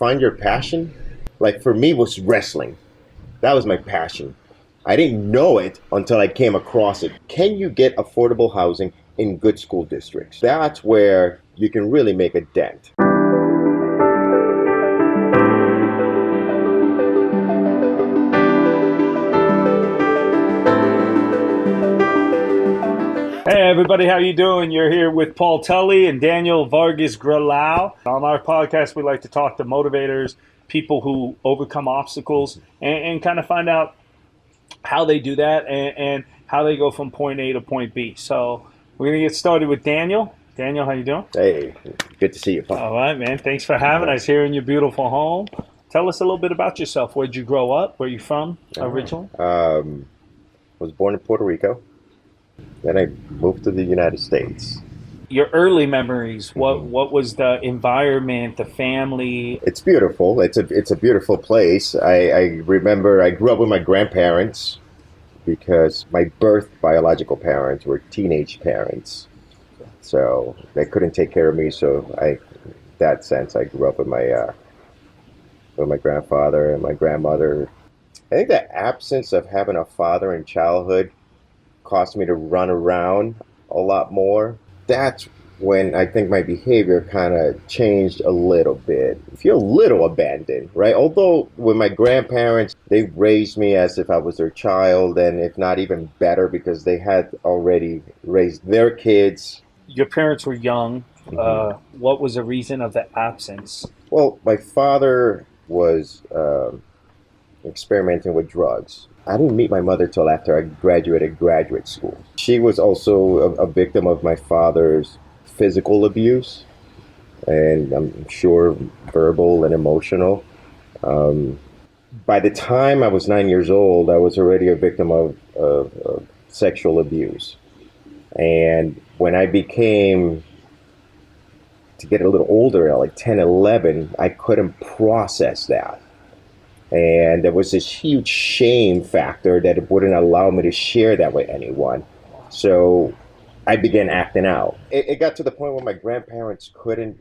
find your passion, like for me was wrestling. That was my passion. I didn't know it until I came across it. Can you get affordable housing in good school districts? That's where you can really make a dent. Hey everybody, how you doing? You're here with Paul Tully and Daniel Vargas Graulau. On our podcast, we like to talk to motivators, people who overcome obstacles, and kind of find out how they do that and how they go from point A to point B. So we're going to get started with Daniel. Daniel, how you doing? Hey, good to see you, Paul. All right, man. Thanks for having us here in your beautiful home. Tell us a little bit about yourself. Where'd you grow up? Where are you from originally? Was born in Puerto Rico. Then I moved to the United States. Your early memories, what was the environment, the family? It's beautiful. It's a beautiful place. I remember I grew up with my grandparents because my birth biological parents were teenage parents. So they couldn't take care of me. So in that sense, I grew up with my grandfather and my grandmother. I think the absence of having a father in childhood caused me to run around a lot more. That's when I think my behavior kind of changed a little bit. I feel a little abandoned, right? Although with my grandparents, they raised me as if I was their child, and if not even better, because they had already raised their kids. Your parents were young. What was the reason of the absence? Well, my father was experimenting with drugs. I didn't meet my mother till after I graduated graduate school. She was also a victim of my father's physical abuse, and I'm sure verbal and emotional. By the time I was 9 years old, I was already a victim of sexual abuse. And when I became, to get a little older, like 10, 11, I couldn't process that. And there was this huge shame factor that it wouldn't allow me to share that with anyone. So I began acting out. It got to the point where my grandparents couldn't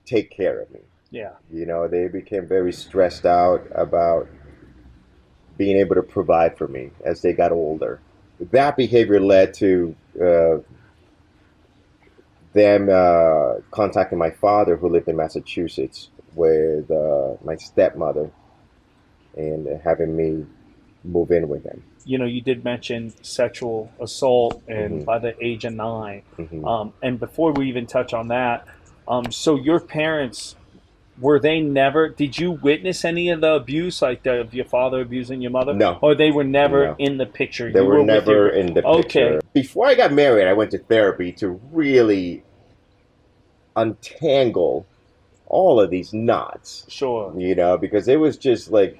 take care of me. Yeah. You know, they became very stressed out about being able to provide for me as they got older. That behavior led to them contacting my father, who lived in Massachusetts, with my stepmother, and having me move in with them. You know, you did mention sexual assault and by the age of 9. And before we even touch on that, so your parents, were they never, did you witness any of the abuse, like of your father abusing your mother? No. Or they were never in the picture? They were never in the picture. Okay. Before I got married, I went to therapy to really untangle all of these knots. Sure. You know, because it was just like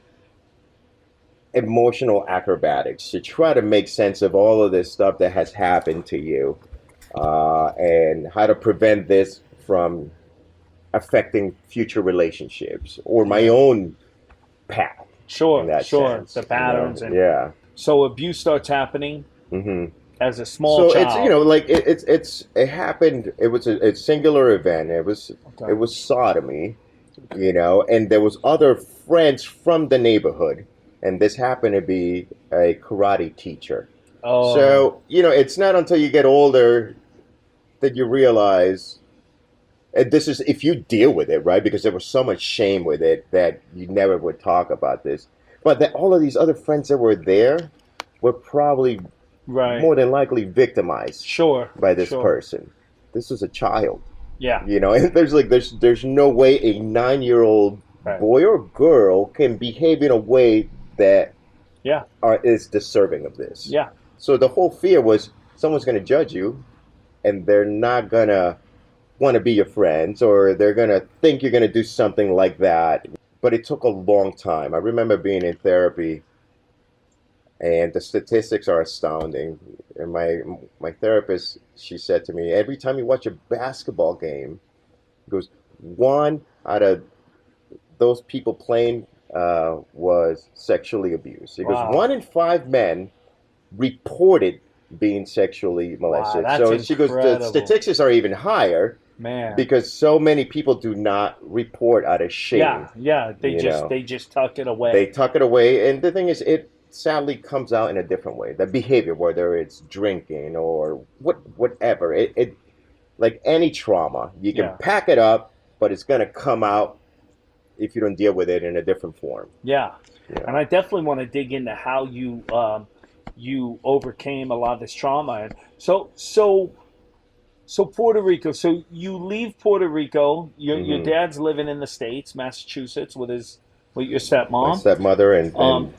emotional acrobatics to try to make sense of all of this stuff that has happened to you, and how to prevent this from affecting future relationships or my own path. Sure, sense, the patterns. You know? Yeah. So abuse starts happening as a small child. So it's, you know, like it happened. It was a singular event. It was sodomy, you know, and there was other friends from the neighborhood. And this happened to be a karate teacher. Oh. So, you know, it's not until you get older that you realize, and this is if you deal with it, right? Because there was so much shame with it that you never would talk about this. But that all of these other friends that were there were probably more than likely victimized by this person. This was a child. Yeah. You know, and there's no way a 9-year-old boy or girl can behave in a way that is deserving of this. Yeah. So the whole fear was someone's going to judge you, and they're not going to want to be your friends, or they're going to think you're going to do something like that. But it took a long time. I remember being in therapy, and the statistics are astounding. And my therapist, she said to me, every time you watch a basketball game, it goes, 1 out of those people playing was sexually abused. It goes 1 in 5 men reported being sexually molested. Wow, that's so she goes, the statistics are even higher. Man. because so many people do not report out of shame. Yeah. They you just know. they just tuck it away. They tuck it away, and the thing is, it sadly comes out in a different way. The behavior, whether it's drinking or whatever, it like any trauma, you can Yeah. pack it up, but it's gonna come out if you don't deal with it in a different form. Yeah. Yeah. And I definitely want to dig into how you overcame a lot of this trauma. And so Puerto Rico. So you leave Puerto Rico. Your dad's living in the States, Massachusetts, with your My stepmom. stepmother and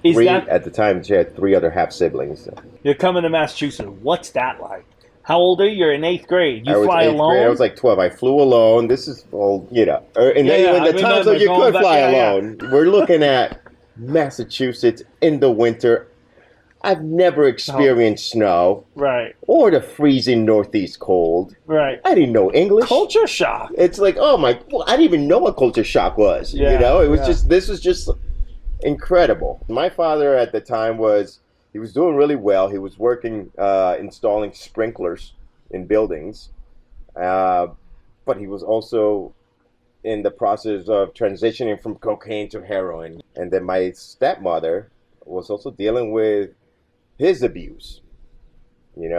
Is three that at the time she had three other half siblings. you're coming to Massachusetts? What's that like? How old are you? You're in 8th grade. I You was fly eighth alone? grade. I was like 12. I flew alone. This is all, in I the times when remember you going could back- fly yeah. alone. We're looking at Massachusetts in the winter. I've never experienced snow Right. or the freezing northeast cold. Right. I didn't know English. Culture shock. It's like, oh my, well, I didn't even know what culture shock was. Yeah, It was yeah. this was just incredible. My father at the time he was doing really well. He was working, installing sprinklers in buildings, but he was also in the process of transitioning from cocaine to heroin. And then my stepmother was also dealing with his abuse,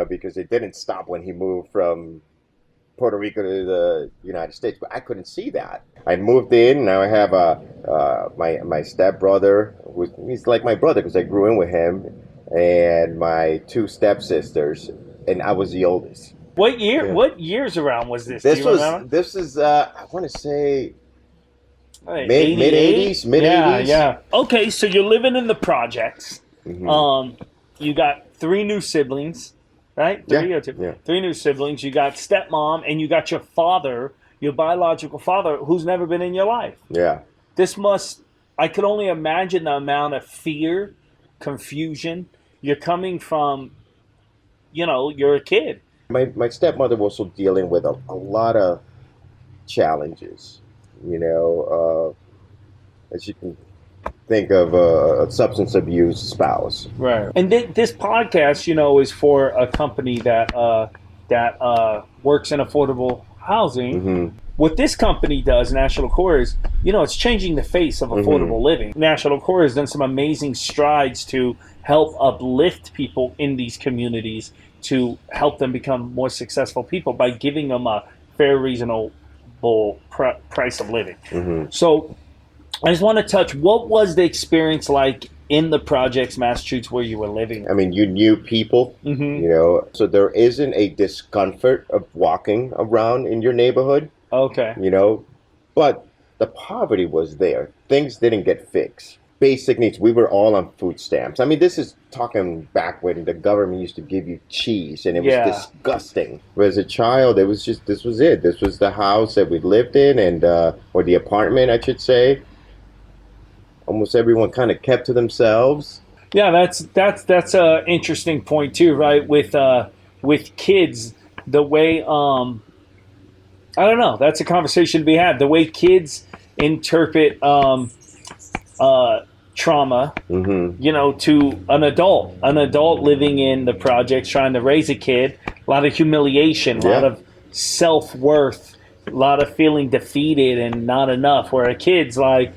because it didn't stop when he moved from Puerto Rico to the United States, but I couldn't see that. I moved in. Now I have my stepbrother, he's like my brother because I grew in with him, and my two stepsisters, and I was the oldest. What year? Yeah. What years around was this? This Do you remember? this is I want to say Like mid 80s, mid 80s. Yeah. Okay, so you're living in the projects. Mhm. You got 3 new siblings, right? Yeah, 3 or 2. yeah. 3 new siblings. You got stepmom, and you got your father, your biological father, who's never been in your life. Yeah. I could only imagine the amount of fear, confusion. You're coming from, you're a kid. My stepmother was also dealing with a lot of challenges, as you can think of a substance abuse spouse. Right. And this podcast, is for a company that works in affordable housing. Mm-hmm. What this company does, National Core, is, it's changing the face of affordable living. National Core has done some amazing strides to help uplift people in these communities, to help them become more successful people by giving them a fair, reasonable price of living. Mm-hmm. So I just want to touch, what was the experience like in the projects, Massachusetts, where you were living? I mean, you knew people, so there isn't a discomfort of walking around in your neighborhood, Okay. but the poverty was there. Things didn't get fixed. Basic needs. We were all on food stamps. I mean, this is talking back when the government used to give you cheese, and it was disgusting. But as a child, this was it. This was the house that we lived in, and or the apartment, I should say. Almost everyone kind of kept to themselves. Yeah, that's a interesting point too, right? With kids, the way I don't know. That's a conversation to be had. The way kids interpret trauma, to an adult living in the projects, trying to raise a kid, a lot of humiliation, a lot of self-worth, a lot of feeling defeated and not enough, where a kid's like,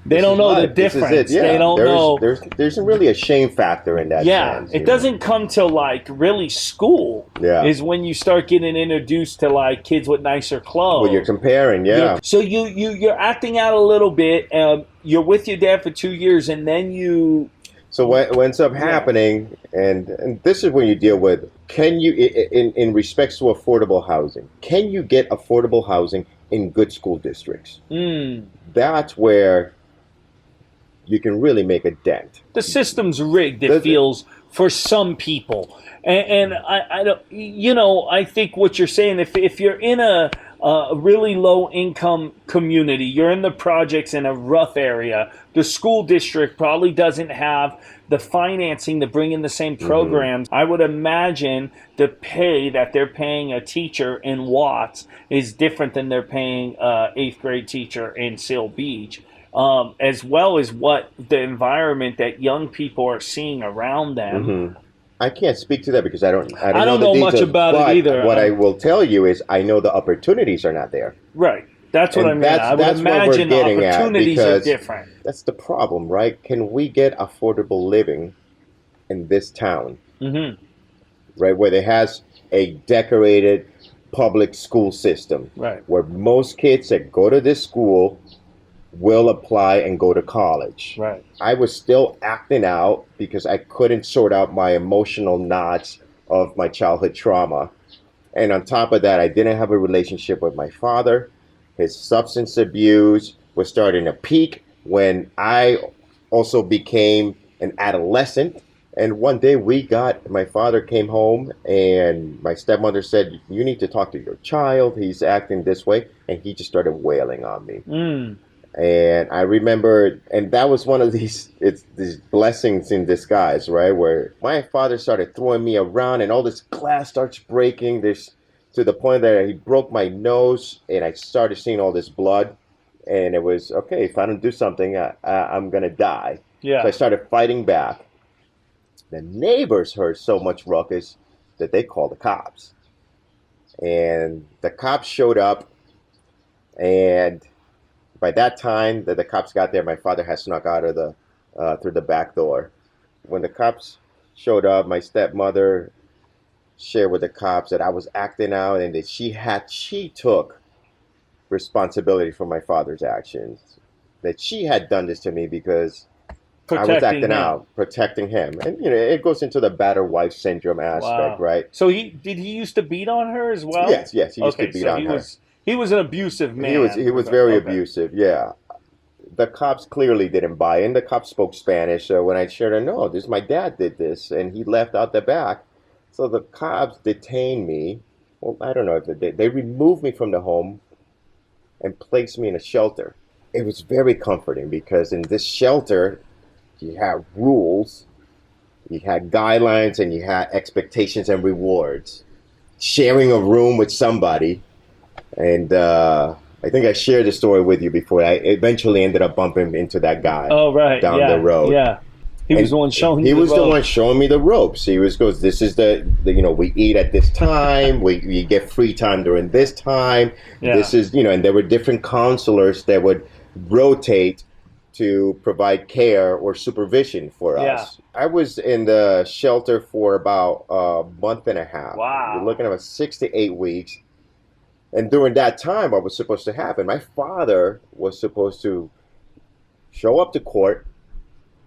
they don't know the difference. They don't know. There's really a shame factor in that. sense, it doesn't come till like really school. Yeah. Is when you start getting introduced to like kids with nicer clothes. Well, you're comparing, So you're acting out a little bit. You're with your dad for 2 years, and then you. So what ends up happening, and this is when you deal with, can you, in respects to affordable housing, can you get affordable housing in good school districts? That's where you can really make a dent. The system's rigged, it feels, for some people. And I don't, I think what you're saying, if you're in a really low income community, you're in the projects in a rough area, the school district probably doesn't have the financing to bring in the same programs. I would imagine the pay that they're paying a teacher in Watts is different than they're paying an 8th grade teacher in Seal Beach. As well as what the environment that young people are seeing around them. I can't speak to that because I don't I don't know know the much details. about it But either. what I will tell you is I know the opportunities are not there. Right. That's what I And mean. I would that's what we're imagine the getting at, opportunities are because different. that's the problem, right? Can we get affordable living in this town, Hmm. right, where it has a decorated public school system, Right. where most kids that go to this school will apply and go to college. Right. I was still acting out because I couldn't sort out my emotional knots of my childhood trauma. And on top of that, I didn't have a relationship with my father. His substance abuse was starting to peak when I also became an adolescent. And one day my father came home and my stepmother said, "You need to talk to your child. He's acting this way." And he just started wailing on me. Mm. And I remember, and that was one of these blessings in disguise, right? Where my father started throwing me around, and all this glass starts breaking. This to the point that he broke my nose, and I started seeing all this blood. And it was okay. If I don't do something, I'm gonna die. So I Yeah. started fighting back. The neighbors heard so much ruckus that they called the cops, and the cops showed up, and by that time that the cops got there, my father had snuck out of the through the back door. When the cops showed up, my stepmother shared with the cops that I was acting out and that she took responsibility for my father's actions. That she had done this to me because I was Protecting acting him. out, protecting him, and it goes into the battered wife syndrome aspect, Wow. right? So he used to beat on her as well? Yes, he used to Okay, beat so on her. he was an abusive He was man. he was very Okay. abusive. Yeah. The cops clearly didn't buy in. The cops spoke Spanish. So when I shared, no, this my dad did this, and he left out the back. So the cops detained me. Well, I don't know if they did. They removed me from the home and placed me in a shelter. It was very comforting because in this shelter, you had rules, you had guidelines, and you had expectations and rewards. Sharing a room with somebody, and I think I shared the story with you before. I eventually ended up bumping into that guy Oh, right. down the Yeah. road. Yeah. He was And the one showing he you the was the one ropes. showing me the ropes. He goes, "This is the we eat at this time. We get free time during this time. Yeah. This is, and there were different counselors that would rotate to provide care or supervision for Yeah. us. I was in the shelter for about a month and a half. You're Wow. looking at about 6 to 8 weeks. And during that time, what was supposed to happen? My father was supposed to show up to court,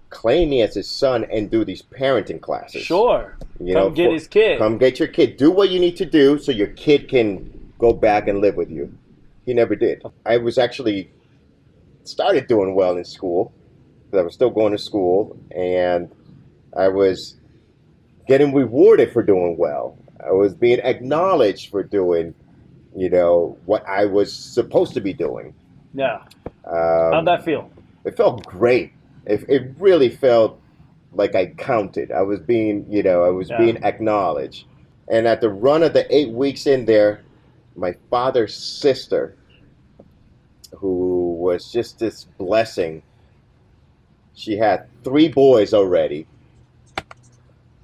claim me as his son, and do these parenting classes. Sure. Come get his kid. Come get your kid. Do what you need to do so your kid can go back and live with you. He never did. I was actually started doing well in school because I was still going to school, and I was getting rewarded for doing well. I was being acknowledged for doing, what I was supposed to be doing. Yeah. How'd Um, that feel? it felt great. It really felt like I counted. I was Yeah. being acknowledged. And at the run of the 8 weeks in there, my father's sister, who was just this blessing, she had 3 boys already,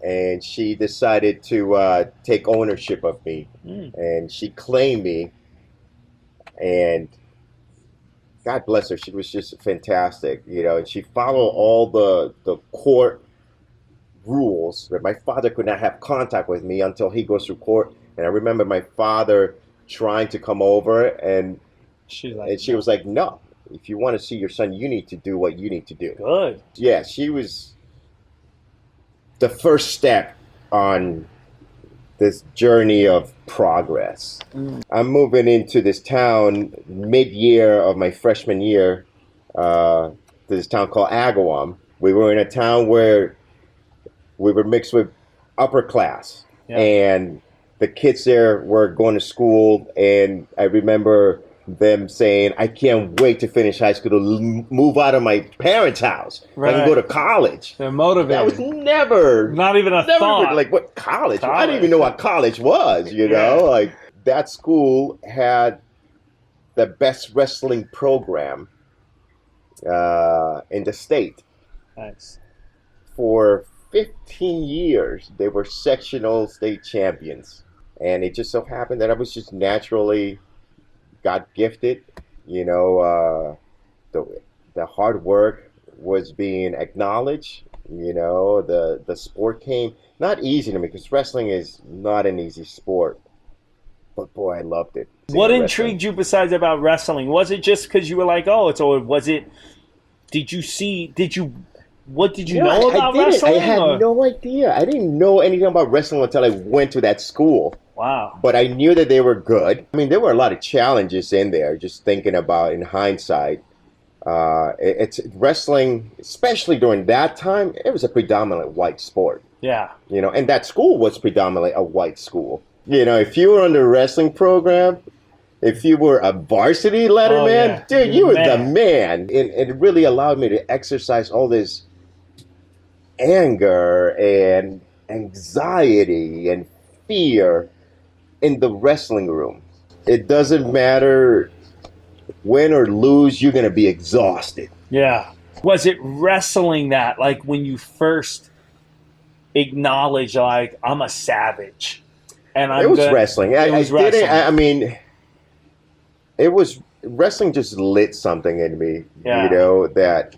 and she decided to take ownership of me, Mm. and she claimed me, and God bless her, she was just fantastic, and she followed all the court rules. My father could not have contact with me until he goes through court. And I remember my father trying to come over, and She's like, she no. was like, "No, if you want to see your son, you need to do what you need to do." Good. Yeah, she was the first step on this journey of progress. Mm. I'm moving into this town mid-year of my freshman year, to this town called Agawam. We were in a town where we were mixed with upper class, Yeah. and the kids there were going to school, and I remember them saying, "I can't wait to finish high school to move out of my parents' house. I can go to college." They're That was motivated. never Not even a thought. like, what college? I College. didn't even know what college was. Yeah. Like, that school had the best wrestling program in the state. Nice. For 15 years, they were sectional state champions. And it just so happened that I was just naturally got gifted. You know, the hard work was being acknowledged. You know, the sport came not easy to me because wrestling is not an easy sport. But boy, I loved it. What intrigued you besides about wrestling? Was it just because you were like, oh, it's, or was it, what did you know about wrestling? I had no idea. I didn't know anything about wrestling until I went to that school. Wow. But I knew that they were good. I mean, there were a lot of challenges in there, just thinking about in hindsight. It's wrestling, especially during that time, it was a predominant white sport. Yeah. You know, and that school was predominantly a white school. You know, if you were on the wrestling program, if you were a varsity letterman, dude, you were the man. And it really allowed me to exercise all this anger and anxiety and fear in the wrestling room. It doesn't matter win or lose, you're going to be exhausted. Yeah. Was it wrestling that, like, when you first acknowledged, like, I'm a savage? And it was wrestling. I mean, it was wrestling just lit something in me, you know, that.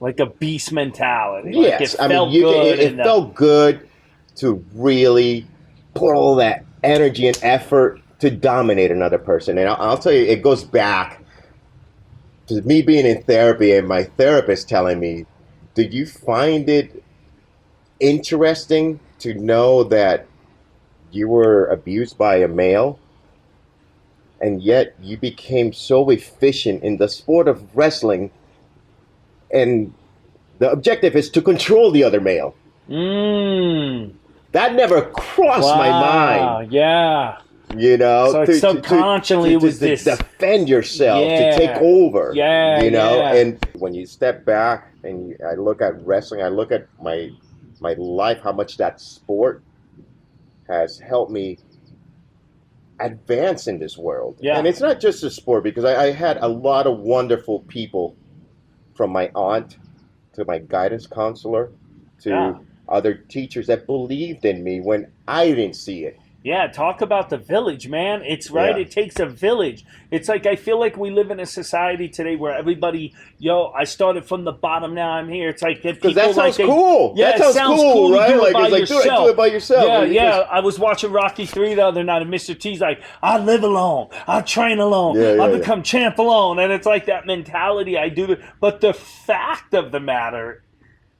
Like a beast mentality. Yes. Like it felt good to really put all that energy and effort to dominate another person. And I'll tell you, it goes back to me being in therapy and my therapist telling me, did you find it interesting to know that you were abused by a male and yet you became so efficient in the sport of wrestling and the objective is to control the other male? That never crossed my mind. Yeah. You know, so subconsciously it was to this defend yourself, to take over. You know, and when you step back and I look at wrestling, I look at my life, how much that sport has helped me advance in this world. Yeah. And it's not just a sport, because I had a lot of wonderful people, from my aunt to my guidance counselor to other teachers that believed in me when I didn't see it. Yeah, talk about the village, man. It's right. Yeah. It takes a village. It's like, I feel like we live in a society today where everybody, I started from the bottom, now I'm here. It's like that people that sounds cool. Yeah, that sounds cool, right? Do it by yourself. Yeah. I was watching Rocky 3 the other night, and Mr. T's like, I live alone. I train alone. I become champ alone. And it's like that mentality. But the fact of the matter,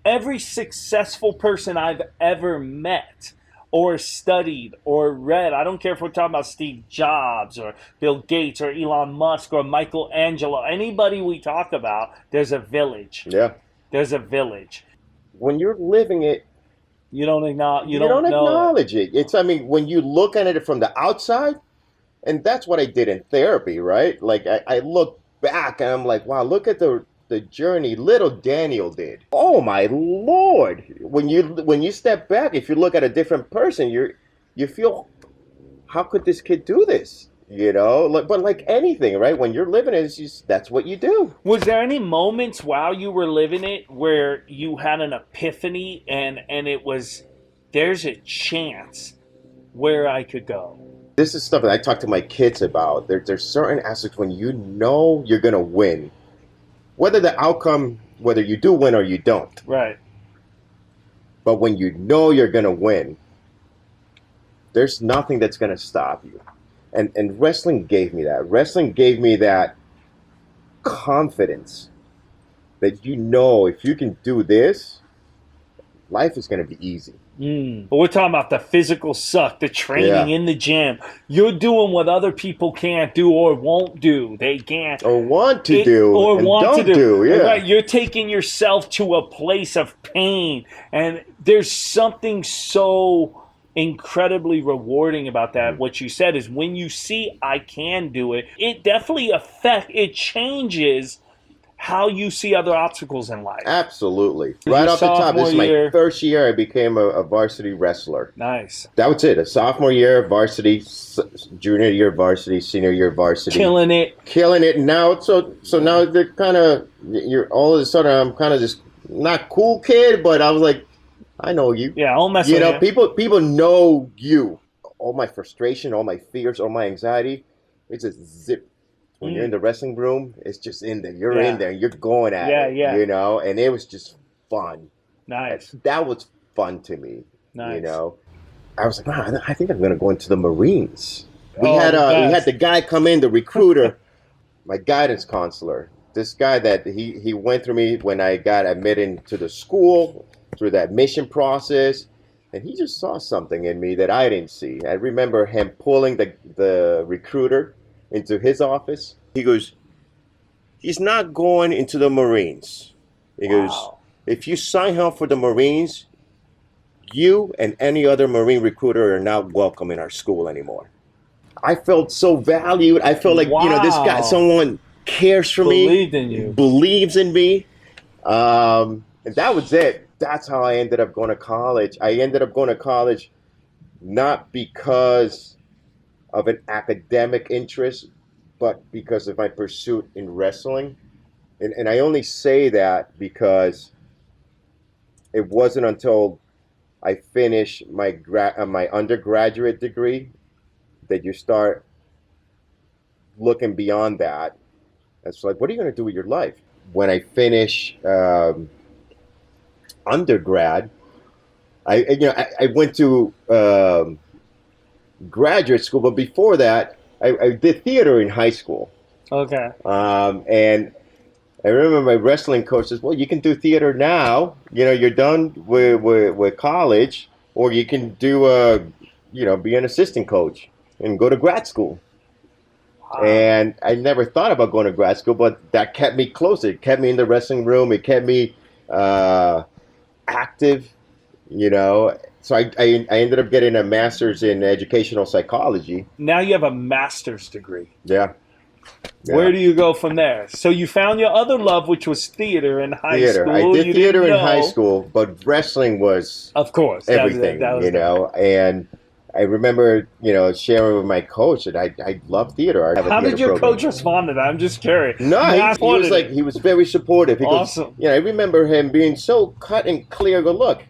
every successful person I've ever met or studied or read, I don't care if we're talking about Steve Jobs or Bill Gates or Elon Musk or Michelangelo, anybody we talk about, there's a village. Yeah. There's a village. When you're living it, you don't acknowledge it. It's, I mean, when you look at it from the outside, and that's what I did in therapy, right? Like, I look back and I'm like, wow, look at the journey little Daniel did. Oh my Lord! When you step back, if you look at a different person, you feel, how could this kid do this? You know, but like anything, right? When you're living it, that's what you do. Was there any moments while you were living it where you had an epiphany and it was, there's a chance where I could go? This is stuff that I talk to my kids about. There's certain aspects when you know you're gonna win. Whether the outcome, whether you do win or you don't. Right. But when you know you're going to win, there's nothing that's going to stop you. And wrestling gave me that. Wrestling gave me that confidence that, if you can do this, life is going to be easy. But we're talking about the physical suck, the training in the gym. You're doing what other people can't do or won't do. They can't. Or want to do. Or and want don't to do. Yeah. Right. You're taking yourself to a place of pain. And there's something so incredibly rewarding about that. What you said is, when you see I can do it, it definitely it changes how you see other obstacles in life. Absolutely. Right off the top, this is my first year I became a varsity wrestler. Nice. That was it. A sophomore year varsity, junior year varsity, senior year varsity. Killing it. Now, so now they're kind of, all of a sudden I'm kind of this not cool kid, but I was like, I know you. Yeah, I won't mess You with know, you. people know you. All my frustration, all my fears, all my anxiety, it's just zip. When you're in the wrestling room, it's just in there. You're in Yeah. there. You're going at Yeah, it, yeah. you know? And it was just fun. Nice. That was fun to me, you Nice. know? I was like, wow, I think I'm going to go into the Marines. Oh, the We had best. the guy come in, the recruiter, my guidance counselor. This guy that he went through me when I got admitted into the school, through that admission process. And he just saw something in me that I didn't see. I remember him pulling the recruiter into his office. He goes, he's not going into the Marines. He goes, Wow. if you sign up for the Marines, you and any other Marine recruiter are not welcome in our school anymore. I felt so valued. I felt like, this guy, Wow. someone cares for Believed me, in you. believes in me. And that was it. That's how I ended up going to college. I ended up going to college not because of an academic interest, but because of my pursuit in wrestling. And I only say that because it wasn't until I finished my undergraduate degree that you start looking beyond that. It's like, what are you going to do with your life? When I finish undergrad, I went to graduate school, but before that, I did theater in high school. Okay. And I remember my wrestling coach says, well, you can do theater now. You're done with college, or you can do, be an assistant coach and go to grad school. Wow. And I never thought about going to grad school, but that kept me closer. It kept me in the wrestling room. It kept me active, So I ended up getting a master's in educational psychology. Now you have a master's degree. Yeah. Where do you go from there? So you found your other love, which was theater in high school. I did You theater didn't in high know. school, but wrestling was Of course, everything, that was And I remember, sharing with my coach that I love theater. How did your coach respond to that? I'm just curious. No, he was very supportive. He Awesome. goes, I remember him being so cut and clear. Go, look,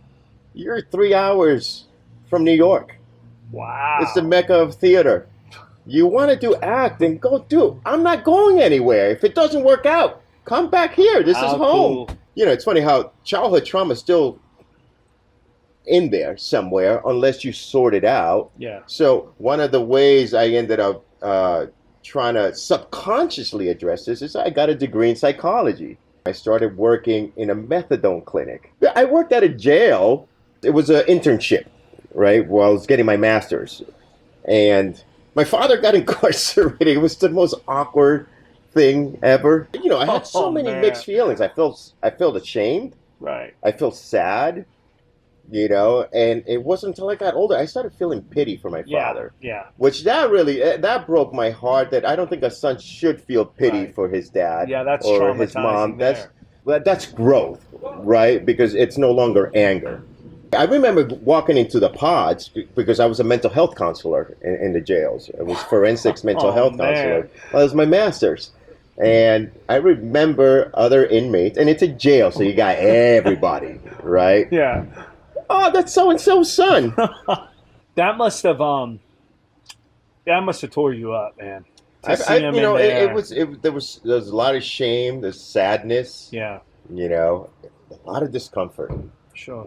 you're 3 hours from New York. Wow. It's the mecca of theater. You want to do acting, go do it. I'm not going anywhere. If it doesn't work out, come back here. This is home. Cool. It's funny how childhood trauma is still in there somewhere unless you sort it out. Yeah. So one of the ways I ended up trying to subconsciously address this is I got a degree in psychology. I started working in a methadone clinic. I worked at a jail. It was an internship, right, while I was getting my master's. And my father got incarcerated. It was the most awkward thing ever. I had so many mixed feelings. I felt ashamed. Right. I felt sad. And it wasn't until I got older I started feeling pity for my father. Yeah. Which that broke my heart. That I don't think a son should feel pity for his dad. Yeah, that's or traumatizing his mom. there. That's growth, right? Because it's no longer anger. I remember walking into the pods because I was a mental health counselor in the jails. I was forensics mental health counselor. Well, it was my master's. And I remember other inmates, and it's a jail, so you got everybody, right? Yeah. Oh, that's so-and-so's son. That must have tore you up, man. There was a lot of shame, there's sadness. Yeah. A lot of discomfort. Sure.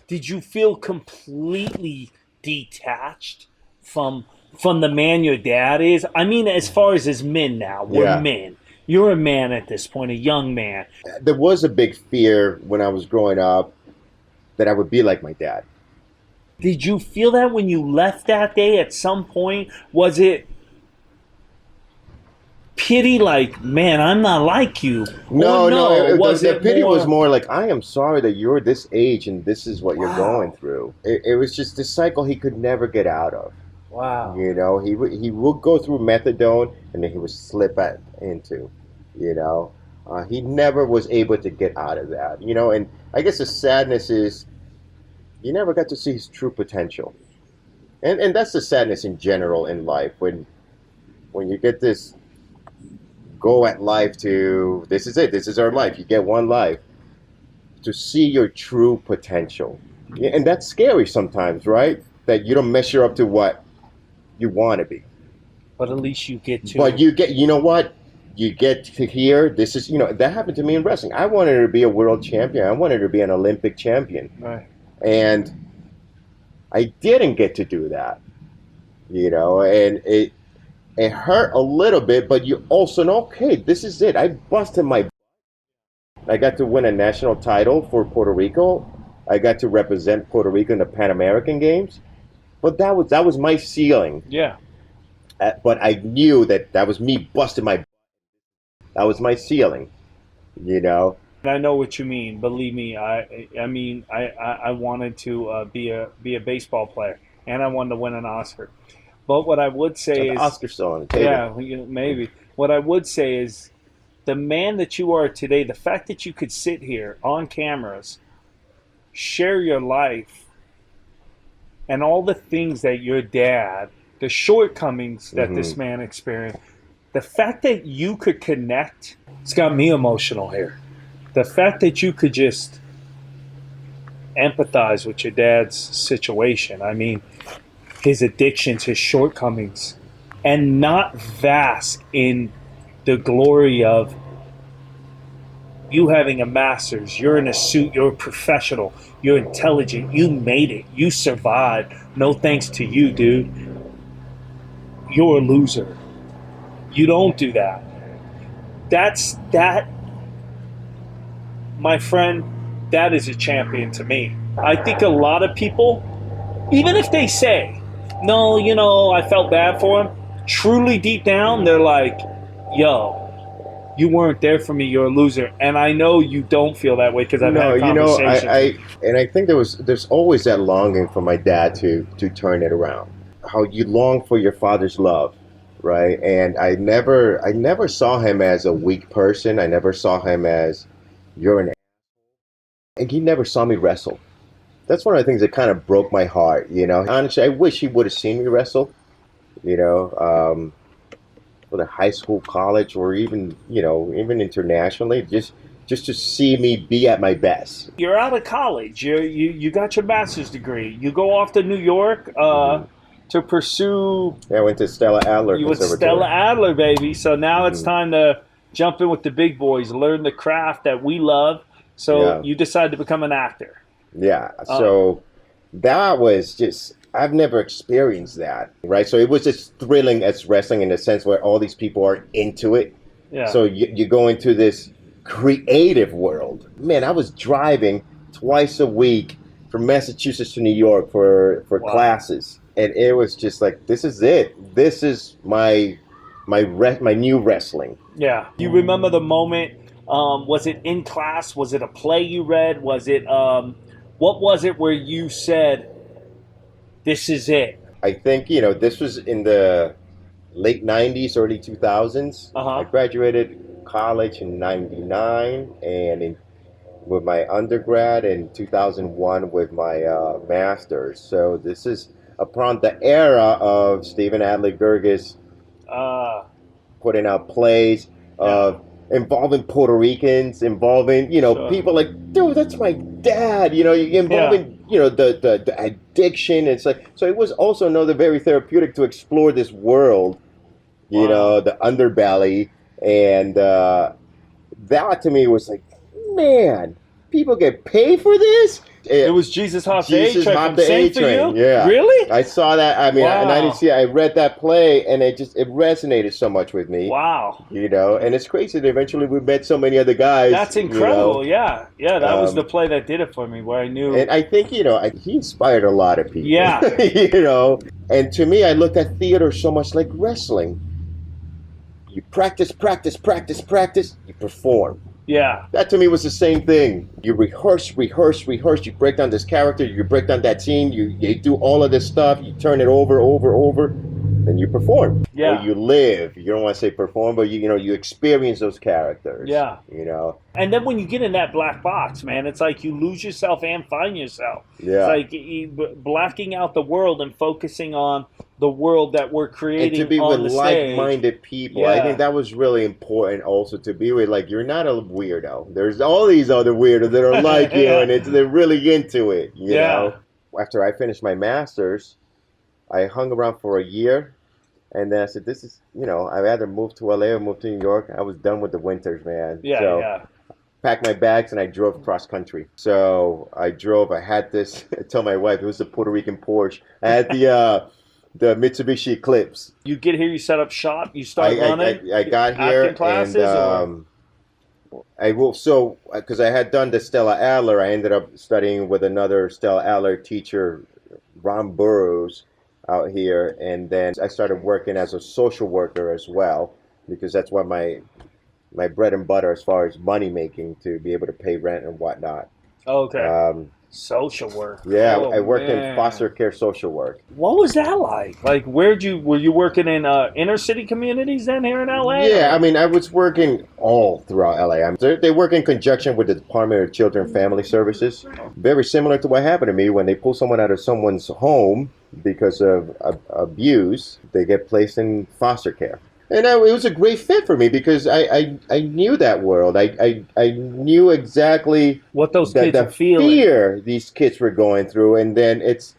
Did you feel completely detached from the man your dad is? I mean, as far as men now, we're men. You're a man at this point, a young man. There was a big fear when I was growing up that I would be like my dad. Did you feel that when you left that day at some point? Was it pity, like, man, I'm not like you? No. The pity more... was more like, I am sorry that you're this age and this is what you're going through. It was just this cycle he could never get out of. Wow. He would go through methadone and then he would slip into, he never was able to get out of that, and I guess the sadness is you never got to see his true potential. And that's the sadness in general in life when you get this go at life to, this is it, this is our life, you get one life, to see your true potential. Yeah, and that's scary sometimes, right? That you don't measure up to what you want to be. But at least you get to. But you know what? You get to hear, this is, that happened to me in wrestling. I wanted to be a world champion. I wanted to be an Olympic champion. Right. And I didn't get to do that, and it hurt a little bit, but you also know, okay, this is it. I busted my. I got to win a national title for Puerto Rico. I got to represent Puerto Rico in the Pan American Games, but that was my ceiling. Yeah. But I knew that was me busting my. That was my ceiling, And I know what you mean. Believe me, I wanted to be a baseball player, and I wanted to win an Oscar. But what I would say is, Oscar still on the table. yeah, maybe. What I would say is, the man that you are today, the fact that you could sit here on cameras, share your life, and all the things that your dad, the shortcomings that this man experienced, the fact that you could connect, it's got me emotional here. The fact that you could just empathize with your dad's situation. I mean, his addictions, his shortcomings, and not bask in the glory of you having a master's, you're in a suit, you're a professional, you're intelligent, you made it, you survived. No thanks to you, dude. You're a loser. You don't do that. That, my friend, that is a champion to me. I think a lot of people, even if they say, no, I felt bad for him, truly deep down, they're like, yo, you weren't there for me, you're a loser. And I know you don't feel that way because I've had conversations. I think there's always that longing for my dad to turn it around. How you long for your father's love, right? And I never saw him as a weak person. I never saw him as you're an. And he never saw me wrestle. That's one of the things that kind of broke my heart. Honestly, I wish he would have seen me wrestle. For the high school, college, or even internationally, just to see me be at my best. You're out of college. You got your master's degree. You go off to New York to pursue. Yeah, I went to Stella Adler. You went to Stella Adler, baby. So now it's time to jump in with the big boys, learn the craft that we love. So you decide to become an actor. Yeah. So that was just. I've never experienced that, right? So it was just thrilling as wrestling in the sense where all these people are into it. Yeah. So you go into this creative world. Man, I was driving twice a week from Massachusetts to New York for classes. And it was just like, this is it. This is my new wrestling. Yeah. You remember the moment, was it in class? Was it a play you read? Was it, what was it where you said, this is it? I think, this was in the late 90s, early 2000s. I graduated college in 99 and with my undergrad in 2001 with my master's. So this is upon the era of Stephen Adler Gerges putting out plays of involving Puerto Ricans, involving, people like, dude, that's my dad, involving, the addiction. It's like, so it was also another very therapeutic to explore this world, the underbelly. And that to me was like, man, people get paid for this? It was Jesus Hopped the A Train. Yeah. Really? I saw that. I mean, and I didn't see it. I read that play, and it resonated so much with me. Wow. And it's crazy that eventually we met so many other guys. That's incredible. Yeah. That was the play that did it for me, where I knew. And I think, he inspired a lot of people. Yeah. And to me, I looked at theater so much like wrestling. You practice, you perform. Yeah. That to me was the same thing. You rehearse. You break down this character. You break down that scene. You do all of this stuff. You turn it over. and you perform. Yeah. Or you live. You don't want to say perform, but you experience those characters. Yeah. You know. And then when you get in that black box, man, it's like you lose yourself and find yourself. Yeah. It's like blacking out the world and focusing on the world that we're creating and to be on with the stage. like-minded people. Yeah. I think that was really important also, to be with, like, you're not a weirdo. There's all these other weirdos that are like you, and they're really into it, you know? After I finished my master's, I hung around for a year, and then I said, this is, I'd either move to LA or move to New York. I was done with the winters, man. Packed my bags and I drove cross country. So I had this, I told my wife, it was a Puerto Rican Porsche. I had the Mitsubishi Eclipse. You get here, you set up shop, you start running? I got here, acting classes, and because I had done the Stella Adler, I ended up studying with another Stella Adler teacher, Ron Burroughs, out here, and then I started working as a social worker as well, because that's what my bread and butter as far as money making, to be able to pay rent and whatnot. Okay. Social work. Yeah, I worked in foster care social work. What was that like? Like, were you working in inner city communities then here in LA? Yeah, I mean, I was working all throughout LA. They work in conjunction with the Department of Children and Family Services. Very similar to what happened to me when they pull someone out of someone's home because of abuse, they get placed in foster care. And it was a great fit for me because I knew that world. I knew exactly what those kids are feeling. Fear these kids were going through, and then as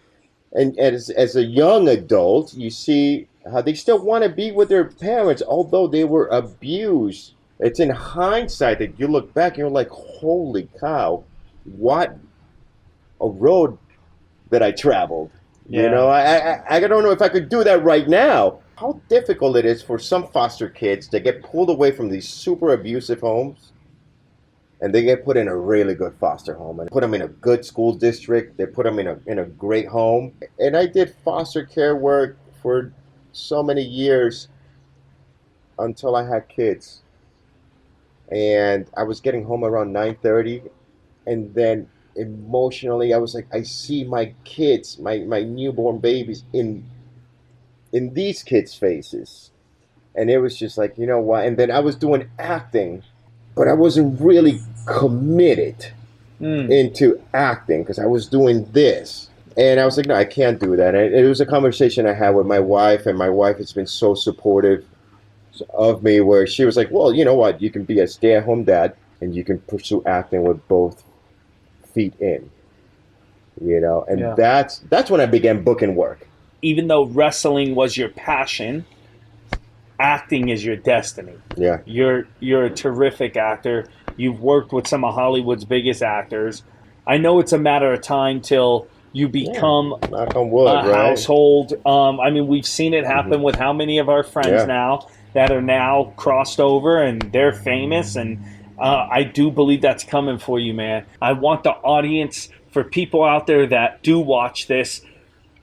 a young adult, you see how they still want to be with their parents, although they were abused. It's in hindsight that you look back and you're like, holy cow, what a road that I traveled. Yeah. You know, I don't know if I could do that right now. How difficult it is for some foster kids to get pulled away from these super abusive homes, and they get put in a really good foster home and put them in a good school district. They put them in a great home. And I did foster care work for so many years until I had kids. And I was getting home around 9:30, and then emotionally I was like, I see my kids, my newborn babies in these kids' faces. And it was just like, you know what? And then I was doing acting, but I wasn't really committed into acting because I was doing this. And I was like, no, I can't do that. And it was a conversation I had with my wife, and my wife has been so supportive of me, where she was like, well, you know what? You can be a stay-at-home dad and you can pursue acting with both feet in, you know? And that's when I began booking work. Even though wrestling was your passion, acting is your destiny. Yeah. You're a terrific actor. You've worked with some of Hollywood's biggest actors. I know it's a matter of time till you become knock on wood, a household. I mean, we've seen it happen with how many of our friends now that are now crossed over and they're famous. And I do believe that's coming for you, man. I want the audience, for people out there that do watch this,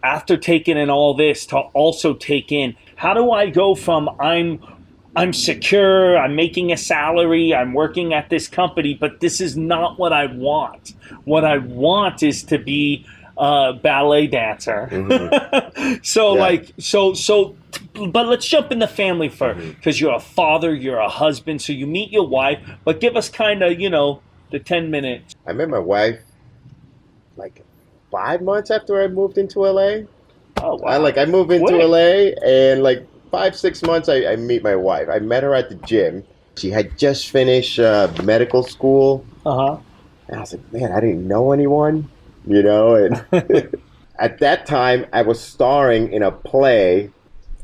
after taking in all this, to also take in, how do I go from I'm secure, I'm making a salary, I'm working at this company, but this is not what I want. What I want is to be a ballet dancer. But let's jump in the family first, because you're a father, you're a husband, so you meet your wife, but give us kind of, the 10 minutes. I met my wife like 5 months after I moved into LA. Oh, wow. I moved into LA, and like 5-6 months I meet my wife. I met her at the gym. She had just finished medical school. And I was like, man, I didn't know anyone, and at that time I was starring in a play.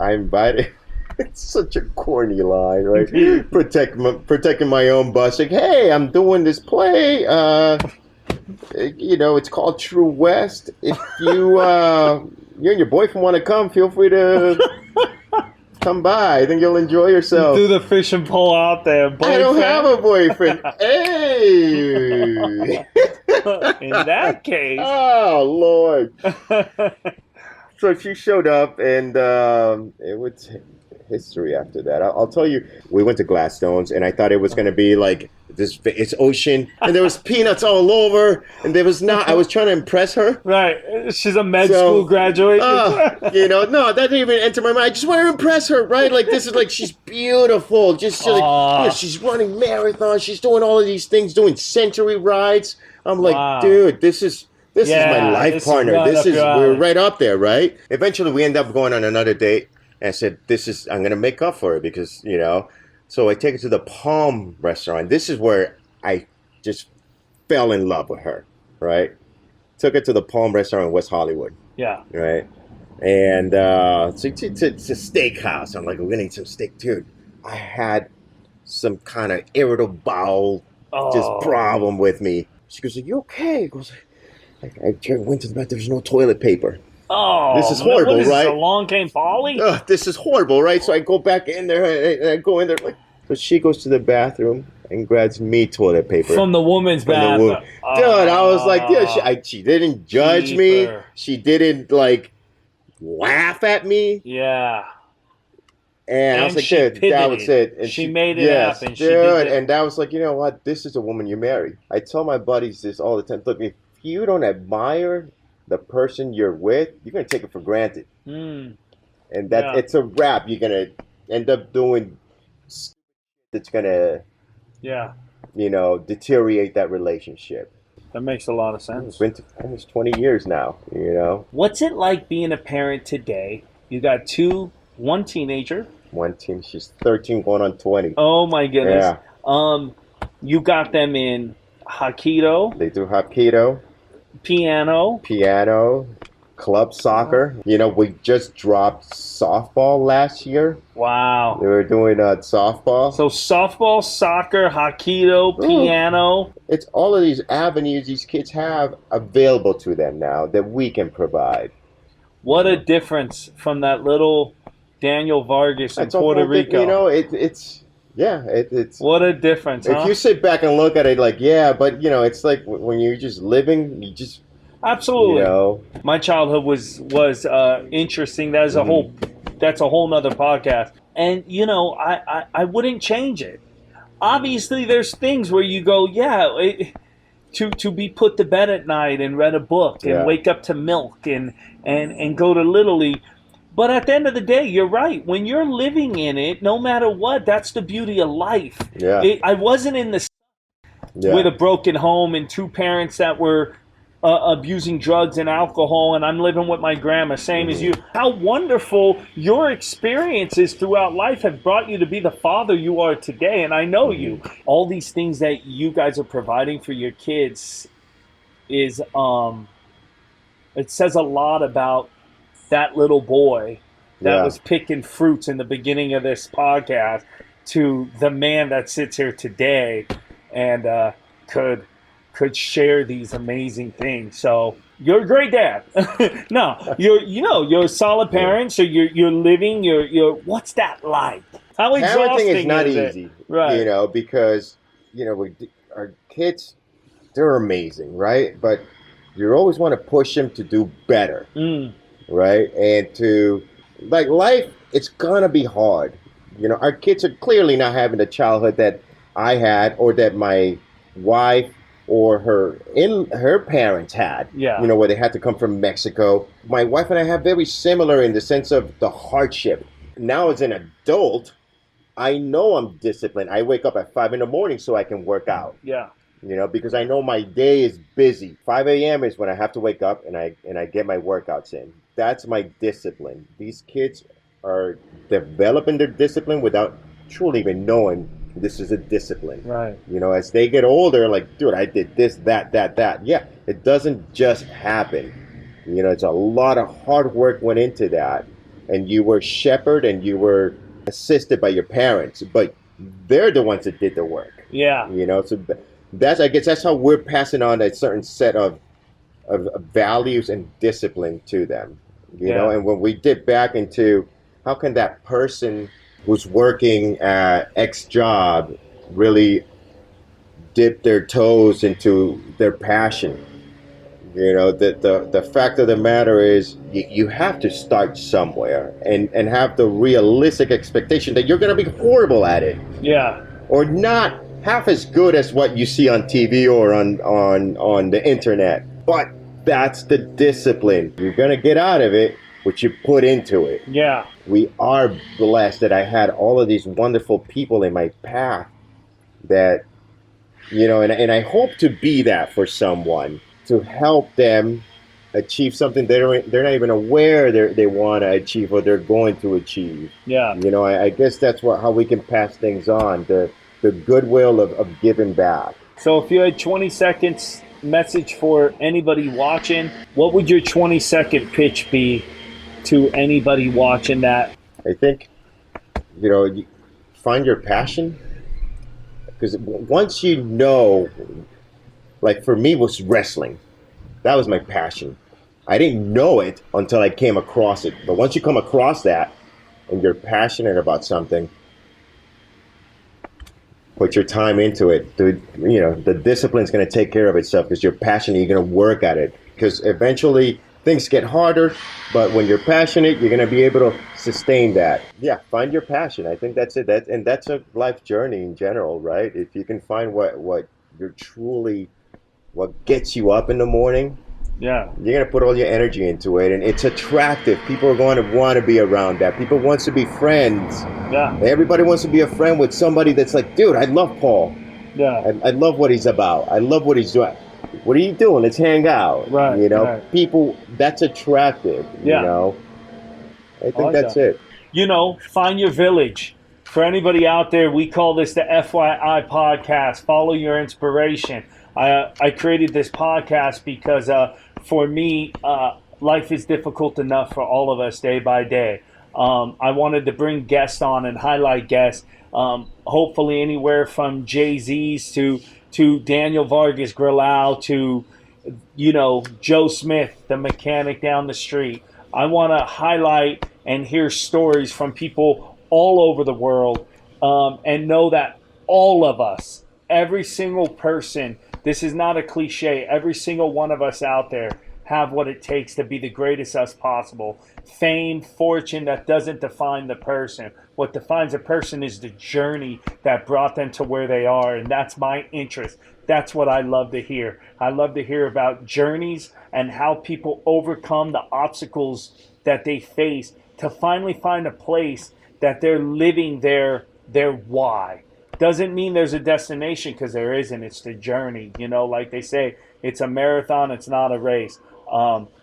I invited, it's such a corny line, right? Protecting my own bus. Like, hey, I'm doing this play. It's called True West. If you and your boyfriend want to come, feel free to come by. I think you'll enjoy yourself. Do the fish and pole out there, boyfriend. I don't have a boyfriend. Hey! In that case. Oh, Lord. So she showed up, and history after that. I'll tell you, we went to Gladstone's, and I thought it was going to be like this, it's ocean, and there was peanuts all over, and there was not, I was trying to impress her. Right. She's a med school graduate. No, that didn't even enter my mind. I just want to impress her, right? Like, this is like, she's beautiful. Just like, she's running marathons. She's doing all of these things, doing century rides. I'm like, dude, this is my life partner. We're right up there, right? Eventually, we end up going on another date. And I said, I'm going to make up for it because, So I take her to the Palm restaurant. This is where I just fell in love with her, right? Took her to the Palm restaurant in West Hollywood. Yeah. Right? And it's a steakhouse. I'm like, we're going to eat some steak. Dude, I had some kind of irritable bowel just problem with me. She goes, are you okay? I goes, I went to the bathroom. There's no toilet paper. Oh, this is horrible, what is right? This, along came Polly? This is horrible, right? So I go back in there, and I go in there. Like, so she goes to the bathroom and grabs me toilet paper. From the woman's bathroom. Dude, I was like, yeah, she didn't judge me. She didn't, like, laugh at me. Yeah. And I was like, dude, that was it. And she made it happen. Dude, and that was like, you know what? This is a woman you marry. I tell my buddies this all the time. Look, if you don't admire the person you're with, you're going to take it for granted. And it's a wrap. You're going to end up doing that's going to, deteriorate that relationship. That makes a lot of sense. It's been almost 20 years now, What's it like being a parent today? You got one teenager. One teen, she's 13 going on 20. Oh my goodness. Yeah. You got them in Hapkido. They do Hapkido. Piano, club soccer. We just dropped softball last year. Wow. They were doing softball. So softball, soccer, Hapkido, piano. It's all of these avenues these kids have available to them now that we can provide. What a difference from that little Daniel Vargas in Puerto Rico. It's what a difference. If you sit back and look at it like, but it's like when you're just living, you just absolutely. My childhood was interesting. That's a whole nother podcast. And I wouldn't change it. Obviously, there's things where you go, to be put to bed at night and read a book and wake up to milk and go to Little League. But at the end of the day, you're right. When you're living in it, no matter what, that's the beauty of life. Yeah. I wasn't in the with a broken home and two parents that were abusing drugs and alcohol, and I'm living with my grandma, same as you. How wonderful your experiences throughout life have brought you to be the father you are today. And I know you. All these things that you guys are providing for your kids is, it says a lot about that little boy that was picking fruits in the beginning of this podcast to the man that sits here today and could share these amazing things. So you're a great dad. No, you're a solid parent. So you're living. You're what's that like? How exhausting is not easy, it? Right? Because our kids, they're amazing, right? But you always want to push them to do better. Right? And to, like, life, it's gonna be hard. Our kids are clearly not having the childhood that I had or that my wife or her parents had. Yeah. Where they had to come from Mexico. My wife and I have very similar in the sense of the hardship. Now as an adult, I know I'm disciplined. I wake up at 5 a.m. so I can work out. Yeah. Because I know my day is busy. 5 a.m. is when I have to wake up and I get my workouts in. That's my discipline. These kids are developing their discipline without truly even knowing this is a discipline. Right. As they get older, like, dude, I did this, that. Yeah, it doesn't just happen. It's a lot of hard work went into that. And you were shepherded and you were assisted by your parents, but they're the ones that did the work. Yeah. So I guess that's how we're passing on a certain set of values and discipline to them. And when we dip back into how can that person who's working at X job really dip their toes into their passion, You know, the fact of the matter is you have to start somewhere and have the realistic expectation that you're going to be horrible at it. Yeah. Or not half as good as what you see on TV or on the internet. But that's the discipline. You're going to get out of it what you put into it. Yeah. We are blessed that I had all of these wonderful people in my path that, you know, and I hope to be that for someone, to help them achieve something they're not even aware they want to achieve or they're going to achieve. Yeah. You know, I guess that's how we can pass things on, the goodwill of giving back. So if you had 20 seconds message for anybody watching, what would your 20-second pitch be to anybody watching that? I think, you know, you find your passion, because once you know, like for me was wrestling. That was my passion. I didn't know it until I came across it. But once you come across that and you're passionate about something, put your time into it. You know, the discipline's going to take care of itself because you're passionate. You're going to work at it, because eventually things get harder, but when you're passionate, you're going to be able to sustain that. Yeah, find your passion. I think that's it. That's a life journey in general, right? If you can find what you're truly, what gets you up in the morning, yeah, you're going to put all your energy into it, and it's attractive. People are going to want to be around that. People want to be friends. Yeah. Everybody wants to be a friend with somebody that's like, dude, I love Paul. Yeah. I love what he's about. I love what he's doing. What are you doing? Let's hang out. Right. You know, right. People, that's attractive. Yeah. You know, I think that's it. You know, find your village. For anybody out there, we call this the FYI podcast. Follow your inspiration. I created this podcast because for me, life is difficult enough for all of us day by day. I wanted to bring guests on and highlight guests. Hopefully anywhere from Jay-Z's to Daniel Vargas Graulau to, you know, Joe Smith, the mechanic down the street. I want to highlight and hear stories from people all over the world, and know that all of us, every single person, this is not a cliche, every single one of us out there have what it takes to be the greatest us possible. Fame, fortune, that doesn't define the person. What defines a person is the journey that brought them to where they are, and that's my interest. That's what I love to hear. I love to hear about journeys and how people overcome the obstacles that they face to finally find a place that they're living their why. Doesn't mean there's a destination, because there isn't. It's the journey. You know, like they say, it's a marathon, it's not a race.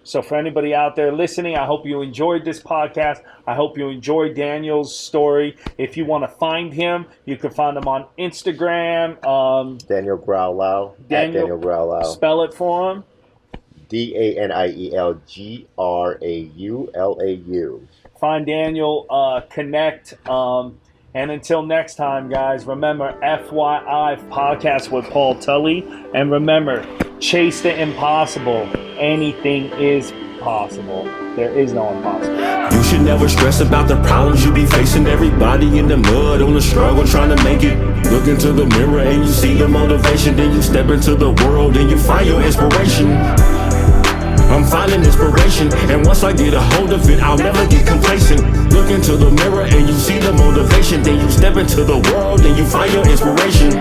So for anybody out there listening, I hope you enjoyed this podcast. I hope you enjoyed Daniel's story. If you want to find him, you can find him on Instagram. Daniel Graulau. Daniel Graulau. Spell it for him. DanielGraulau. Find Daniel, connect. And until next time, guys, remember, FYI podcast with Paul Tully. And remember, chase the impossible. Anything is possible. There is no impossible. You should never stress about the problems you be facing. Everybody in the mud on the struggle trying to make it. Look into the mirror and you see the motivation. Then you step into the world and you find your inspiration. I'm finding inspiration, and once I get a hold of it, I'll never get complacent. Look into the mirror and you see the motivation. Then you step into the world and you find your inspiration.